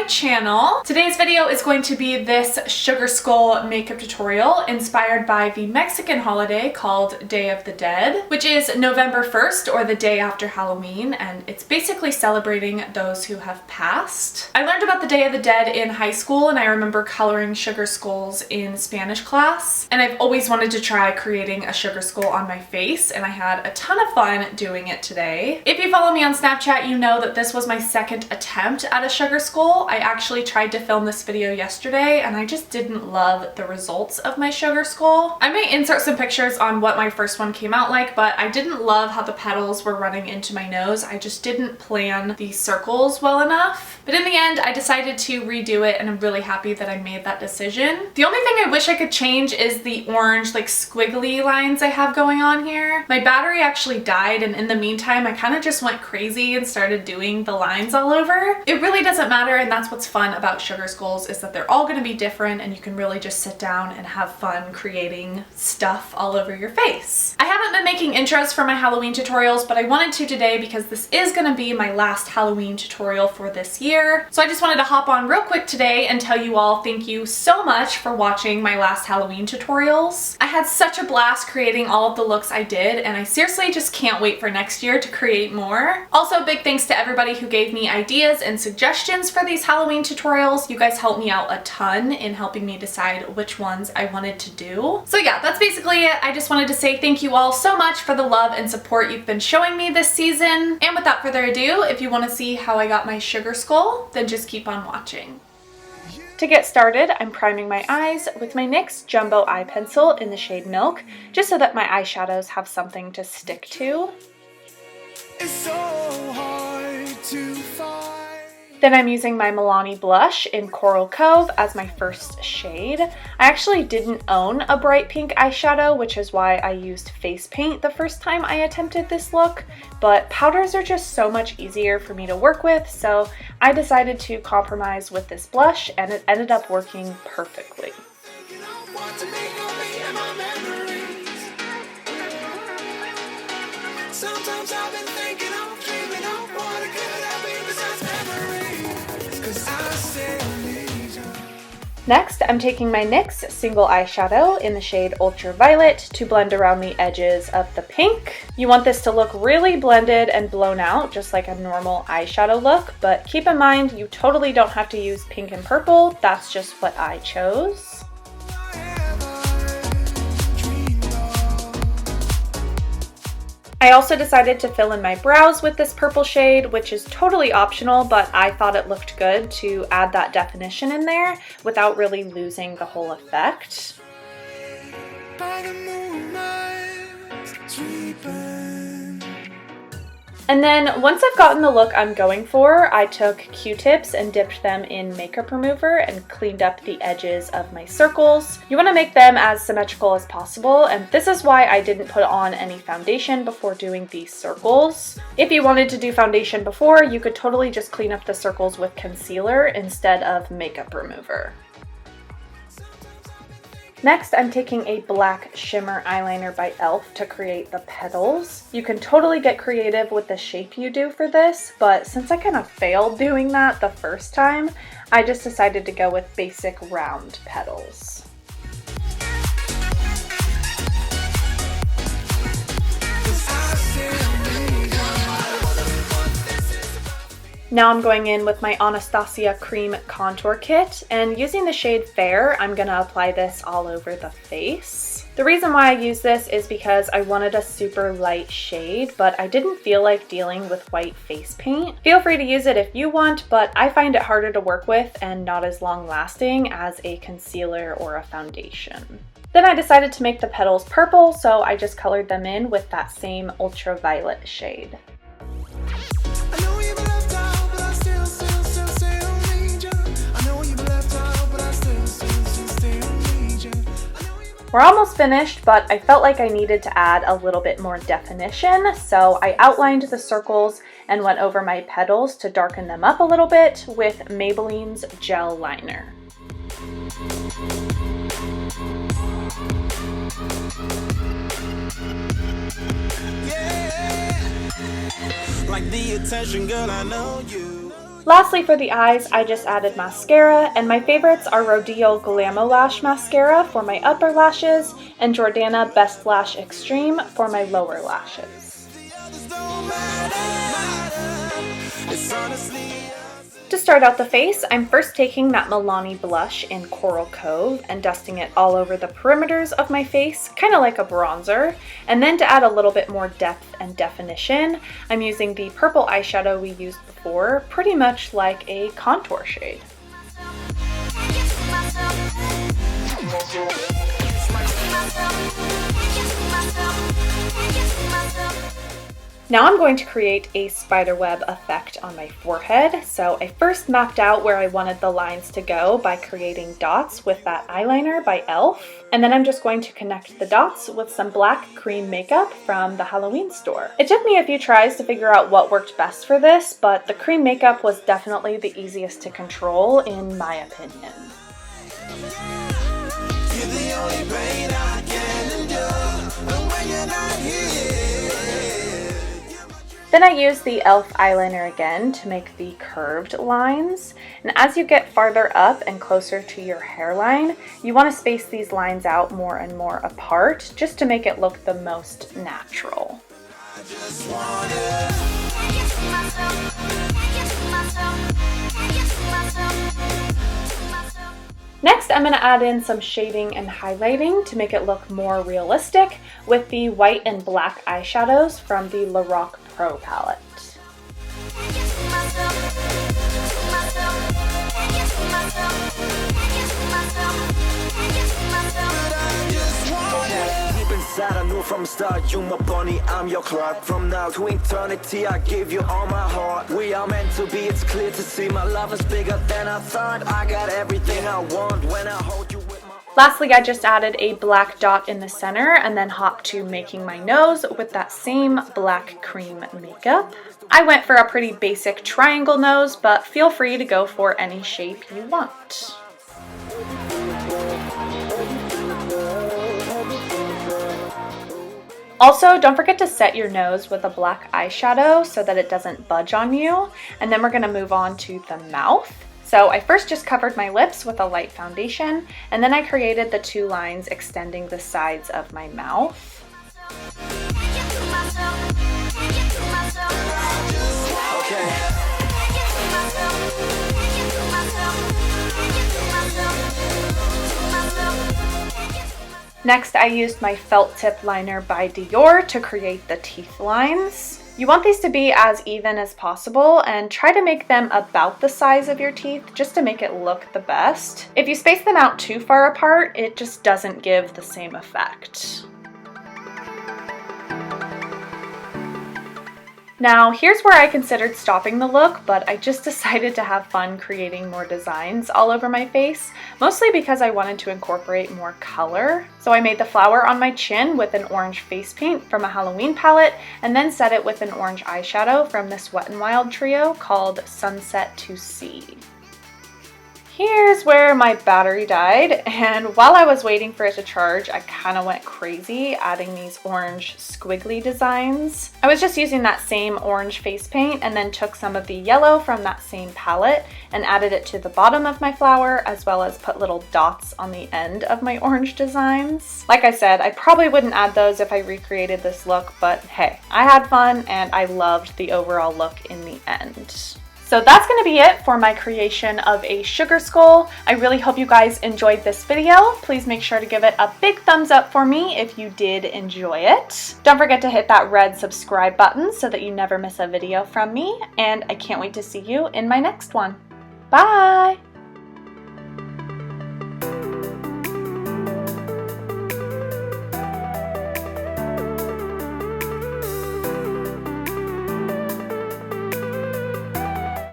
Channel. Today's video is going to be this sugar skull makeup tutorial inspired by the Mexican holiday called Day of the Dead, which is November 1st or the day after Halloween, and it's basically celebrating those who have passed. I learned about the Day of the Dead in high school, and I remember coloring sugar skulls in Spanish class, and I've always wanted to try creating a sugar skull on my face, and I had a ton of fun doing it today. If you follow me on Snapchat, you know that this was my second attempt at a sugar skull. I actually tried to film this video yesterday and I just didn't love the results of my sugar skull. I may insert some pictures on what my first one came out like, but I didn't love how the petals were running into my nose. I just didn't plan these circles well enough. But in the end, I decided to redo it and I'm really happy that I made that decision. The only thing I wish I could change is the orange like squiggly lines I have going on here. My battery actually died, and in the meantime, I kind of just went crazy and started doing the lines all over. It really doesn't matter, and that's what's fun about sugar skulls, is that they're all going to be different and you can really just sit down and have fun creating stuff all over your face. I haven't been making intros for my Halloween tutorials, but I wanted to today because this is going to be my last Halloween tutorial for this year. So I just wanted to hop on real quick today and tell you all thank you so much for watching my last Halloween tutorials. I had such a blast creating all of the looks I did, and I seriously just can't wait for next year to create more. Also, big thanks to everybody who gave me ideas and suggestions for these Halloween tutorials. You guys helped me out a ton in helping me decide which ones I wanted to do. So yeah, that's basically it. I just wanted to say thank you all so much for the love and support you've been showing me this season. And without further ado, if you want to see how I got my sugar skull, then just keep on watching. To get started, I'm priming my eyes with my NYX Jumbo Eye Pencil in the shade Milk, just so that my eyeshadows have something to stick to. It's so hard to find. Then I'm using my Milani blush in Coral Cove as my first shade. I actually didn't own a bright pink eyeshadow, which is why I used face paint the first time I attempted this look, but powders are just so much easier for me to work with, so I decided to compromise with this blush, and it ended up working perfectly. Sometimes I've been thinking I'm dreaming of what it could have been besides memories, 'cause I still need you. Next, I'm taking my NYX single eyeshadow in the shade UltraViolet to blend around the edges of the pink. You want this to look really blended and blown out, just like a normal eyeshadow look, but keep in mind you totally don't have to use pink and purple. That's just what I chose. I also decided to fill in my brows with this purple shade, which is totally optional, but I thought it looked good to add that definition in there without really losing the whole effect. And then once I've gotten the look I'm going for, I took Q-tips and dipped them in makeup remover and cleaned up the edges of my circles. You want to make them as symmetrical as possible, and this is why I didn't put on any foundation before doing these circles. If you wanted to do foundation before, you could totally just clean up the circles with concealer instead of makeup remover. Next, I'm taking a black shimmer eyeliner by E.L.F. to create the petals. You can totally get creative with the shape you do for this, but since I kind of failed doing that the first time, I just decided to go with basic round petals. Now I'm going in with my Anastasia Cream Contour Kit, and using the shade Fair, I'm going to apply this all over the face. The reason why I use this is because I wanted a super light shade, but I didn't feel like dealing with white face paint. Feel free to use it if you want, but I find it harder to work with and not as long lasting as a concealer or a foundation. Then I decided to make the petals purple, so I just colored them in with that same ultraviolet shade. We're almost finished, but I felt like I needed to add a little bit more definition, so I outlined the circles and went over my petals to darken them up a little bit with Maybelline's gel liner. Like the attention, girl, I know you. Lastly, for the eyes, I just added mascara, and my favorites are Rodial Glamolash mascara for my upper lashes and Jordana Best Lash Extreme for my lower lashes. To start out the face, I'm first taking that Milani blush in Coral Cove and dusting it all over the perimeters of my face, kind of like a bronzer. And then to add a little bit more depth and definition, I'm using the purple eyeshadow we used before, pretty much like a contour shade. Now I'm going to create a spiderweb effect on my forehead. So I first mapped out where I wanted the lines to go by creating dots with that eyeliner by E.L.F. And then I'm just going to connect the dots with some black cream makeup from the Halloween store. It took me a few tries to figure out what worked best for this, but the cream makeup was definitely the easiest to control in my opinion. You're the only pain I can endure, but when you're not here. Then I used the E.L.F. eyeliner again to make the curved lines. And as you get farther up and closer to your hairline, you want to space these lines out more and more apart just to make it look the most natural. I just wanna. Next, I'm going to add in some shading and highlighting to make it look more realistic with the white and black eyeshadows from the Lorac Pro palette. Inside, I knew from the start, you my bunny, I'm your Clark. From now to eternity, I give you all my heart. We are meant to be, it's clear to see. My love is bigger than I thought. I got everything I want when I hold you with my... Lastly, I just added a black dot in the center and then hopped to making my nose with that same black cream makeup. I went for a pretty basic triangle nose, but feel free to go for any shape you want. Also, don't forget to set your nose with a black eyeshadow so that it doesn't budge on you. And then we're going to move on to the mouth. So I first just covered my lips with a light foundation, and then I created the two lines extending the sides of my mouth. Next, I used my felt tip liner by Dior to create the teeth lines. You want these to be as even as possible and try to make them about the size of your teeth just to make it look the best. If you space them out too far apart, it just doesn't give the same effect. Now, here's where I considered stopping the look, but I just decided to have fun creating more designs all over my face, mostly because I wanted to incorporate more color. So I made the flower on my chin with an orange face paint from a Halloween palette, and then set it with an orange eyeshadow from this Wet n Wild trio called Sunset to Sea. Here's where my battery died, and while I was waiting for it to charge, I kind of went crazy adding these orange squiggly designs. I was just using that same orange face paint and then took some of the yellow from that same palette and added it to the bottom of my flower, as well as put little dots on the end of my orange designs. Like I said, I probably wouldn't add those if I recreated this look, but hey, I had fun and I loved the overall look in the end. So that's going to be it for my creation of a sugar skull. I really hope you guys enjoyed this video. Please make sure to give it a big thumbs up for me if you did enjoy it. Don't forget to hit that red subscribe button so that you never miss a video from me. And I can't wait to see you in my next one. Bye!